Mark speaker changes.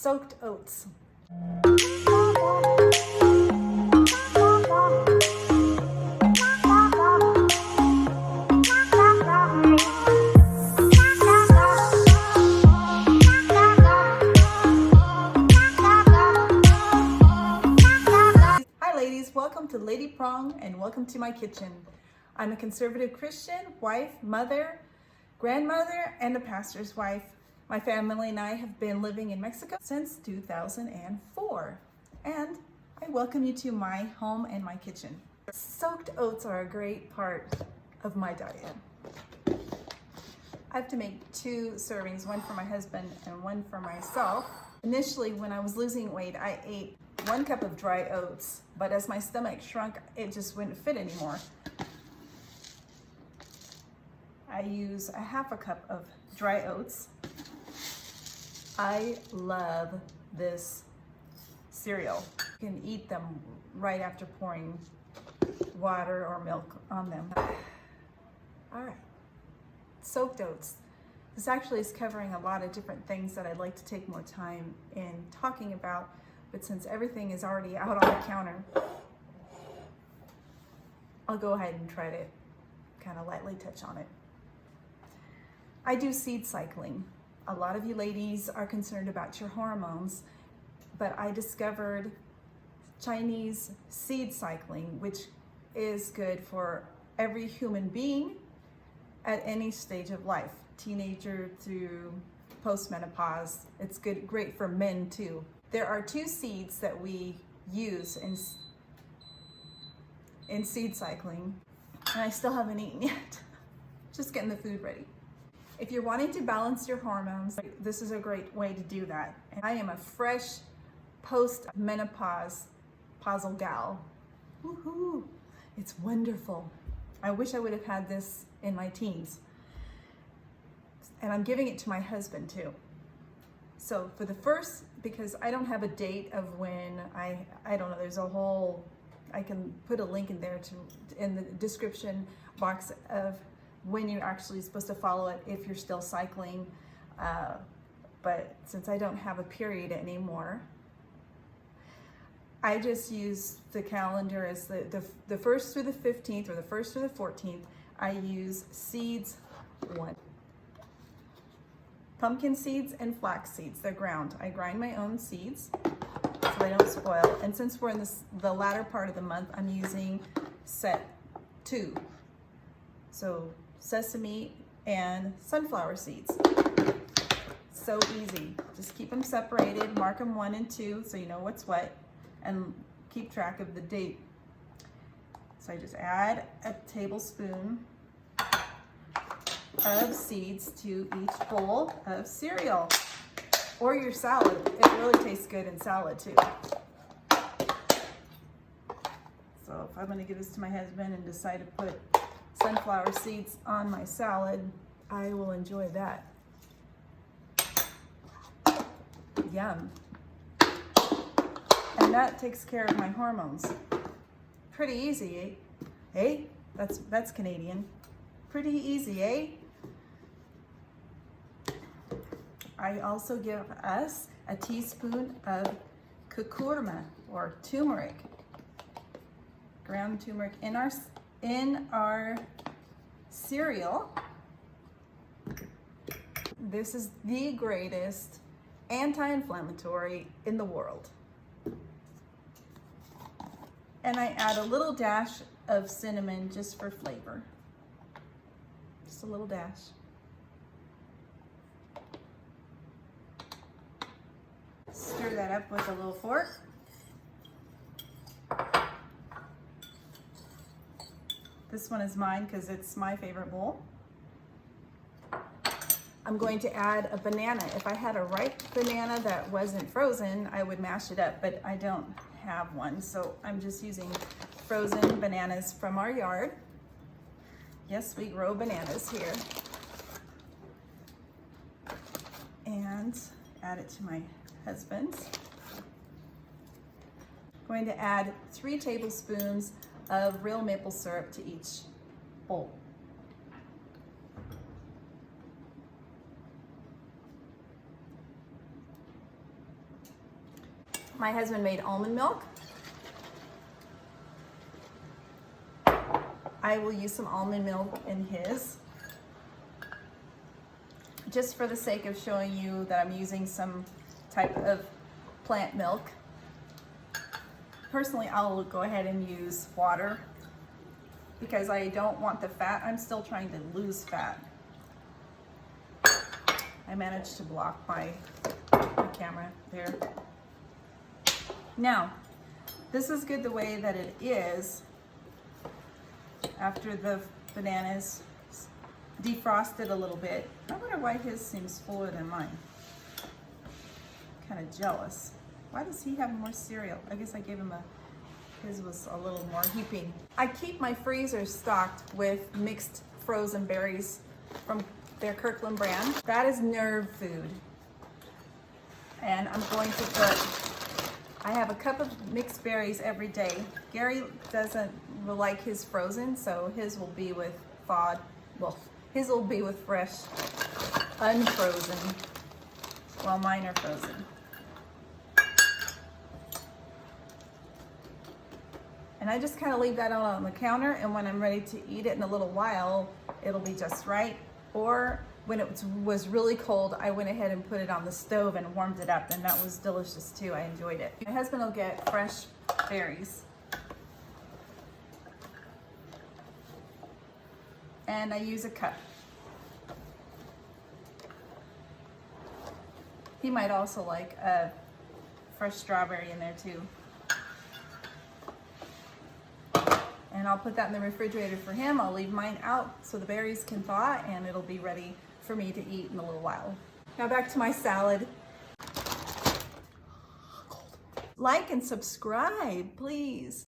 Speaker 1: soaked oats. Hi ladies, welcome to Lady Prong and welcome to my kitchen. I'm a conservative Christian, wife, mother, grandmother, and a pastor's wife. My family and I have been living in Mexico since 2004, and I welcome you to my home and my kitchen. Soaked oats are a great part of my diet. I have to make 2 servings, one for my husband and one for myself. Initially, when I was losing weight, I ate 1 cup of dry oats, but as my stomach shrunk, it just wouldn't fit anymore. I use a 1/2 cup of dry oats. I love this cereal. You can eat them right after pouring water or milk on them. All right, soaked oats. This actually is covering a lot of different things that I'd like to take more time in talking about, but since everything is already out on the counter, I'll go ahead and try to kind of lightly touch on it. I do seed cycling. A lot of you ladies are concerned about your hormones, but I discovered Chinese seed cycling, which is good for every human being at any stage of life, teenager through postmenopause. It's great for men too. There are 2 seeds that we use in seed cycling, and I still haven't eaten yet. Just getting the food ready. If you're wanting to balance your hormones, this is a great way to do that. And I am a fresh post-menopause pausal gal. Woohoo! It's wonderful. I wish I would have had this in my teens. And I'm giving it to my husband too. So for the first, because I don't have a date of when I don't know, there's a whole, I can put a link in there in the description box of when you're actually supposed to follow it if you're still cycling. But since I don't have a period anymore, I just use the calendar as the 1st through the 15th or the 1st through the 14th. I use seeds 1. Pumpkin seeds and flax seeds, they're ground. I grind my own seeds so they don't spoil. And since we're in the latter part of the month, I'm using set 2. So sesame and sunflower seeds. So easy. Just keep them separated, mark them 1 and 2 so you know what's what, and keep track of the date. So I just add a tablespoon of seeds to each bowl of cereal or your salad. It really tastes good in salad too. So if I'm going to give this to my husband and decide to put sunflower seeds on my salad, I will enjoy that. Yum. And that takes care of my hormones. Pretty easy, eh? Hey, that's Canadian. Pretty easy, eh? I also give us a teaspoon of curcuma or tumeric, ground turmeric in our cereal. This is the greatest anti-inflammatory in the world. And I add a little dash of cinnamon just for flavor. Just a little dash. Stir that up with a little fork. This one is mine because it's my favorite bowl. I'm going to add a banana. If I had a ripe banana that wasn't frozen, I would mash it up, but I don't have one, so I'm just using frozen bananas from our yard. Yes, we grow bananas here. And add it to my husband's. Going to add 3 tablespoons of real maple syrup to each bowl. My husband made almond milk. I will use some almond milk in his, just for the sake of showing you that I'm using some type of plant milk. Personally, I'll go ahead and use water because I don't want the fat. I'm still trying to lose fat. I managed to block my camera there. Now, this is good the way that it is after the bananas defrosted a little bit. I wonder why his seems fuller than mine. Kind of jealous. Why does he have more cereal? I guess I gave him his was a little more heaping. I keep my freezer stocked with mixed frozen berries from their Kirkland brand. That is nerve food. And I'm going to I have a cup of mixed berries every day. Gary doesn't like his frozen, so his will be with thawed, well, his will be with fresh, unfrozen, while mine are frozen. And I just kind of leave that out on the counter, and when I'm ready to eat it in a little while, it'll be just right. Or when it was really cold, I went ahead and put it on the stove and warmed it up, and that was delicious too. I enjoyed it. My husband will get fresh berries. And I use a cup. He might also like a fresh strawberry in there too. And I'll put that in the refrigerator for him. I'll leave mine out so the berries can thaw, and it'll be ready for me to eat in a little while. Now back to my salad. Like and subscribe, please.